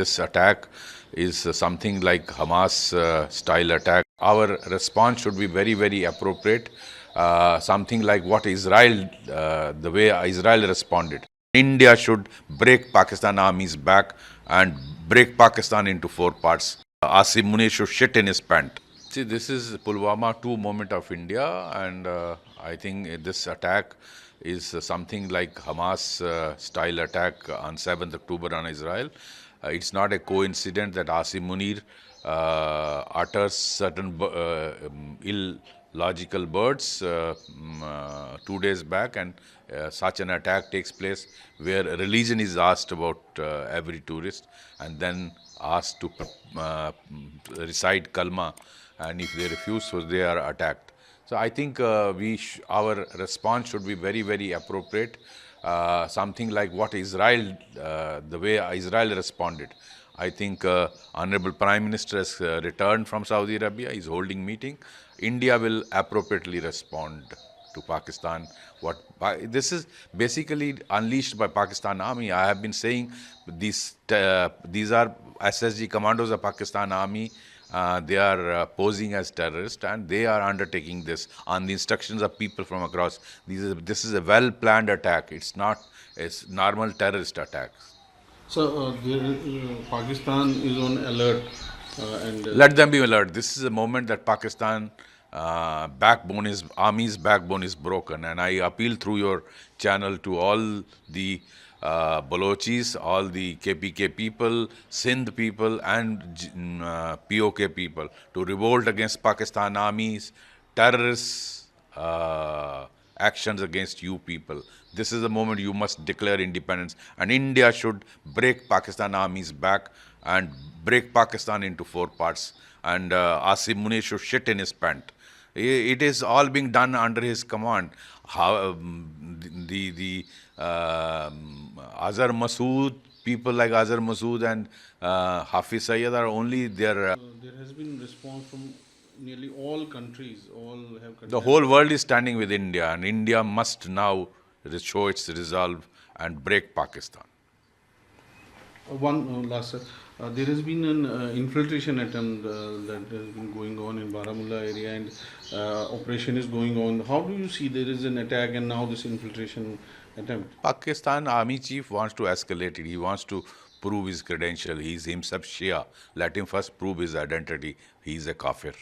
this attack is something like Hamas style attack. Our response should be very, very appropriate. Something like what Israel, the way Israel responded. India should break Pakistan army's back and break Pakistan into four parts. Asim Munir should shit in his pant. See, this is Pulwama 2 moment of India, and I think this attack is something like Hamas style attack on 7th October on Israel. It's not a coincidence that Asim Munir utters certain illogical words 2 days back, and such an attack takes place where religion is asked about every tourist, and then asked to recite kalma, and if they refuse, so they are attacked. So I think our response should be very, very appropriate. Something like what Israel, the way Israel responded. I think Honorable Prime Minister has returned from Saudi Arabia. He's holding meeting. India will appropriately respond to Pakistan. This is basically unleashed by Pakistan Army. I have been saying these are SSG commandos of Pakistan Army. They are posing as terrorists, and they are undertaking this on the instructions of people from across. This is a well-planned attack. It's not a normal terrorist attack. So Pakistan is on alert, and Let them be alert. This is a moment that Pakistan army's backbone is broken, and I appeal through your channel to all the Balochis, all the KPK people, Sindh people, and POK people to revolt against Pakistan army's terrorist actions against you people. This is the moment you must declare independence, and India should break Pakistan army's back and break Pakistan into four parts, and Asim Munir should shit in his pant. It is all being done under his command. The Azhar Masood, people like Azhar Masood and Hafiz Sayyid are only there. there has been response from nearly all countries. The whole world is standing with India, and India must now show its resolve and break Pakistan. One last, sir. There has been an infiltration attempt that has been going on in Baramulla area, and operation is going on. How do you see there is an attack and now this infiltration attempt? Pakistan army chief wants to escalate it. He wants to prove his credential. He is himself Shia. Let him first prove his identity. He is a kafir.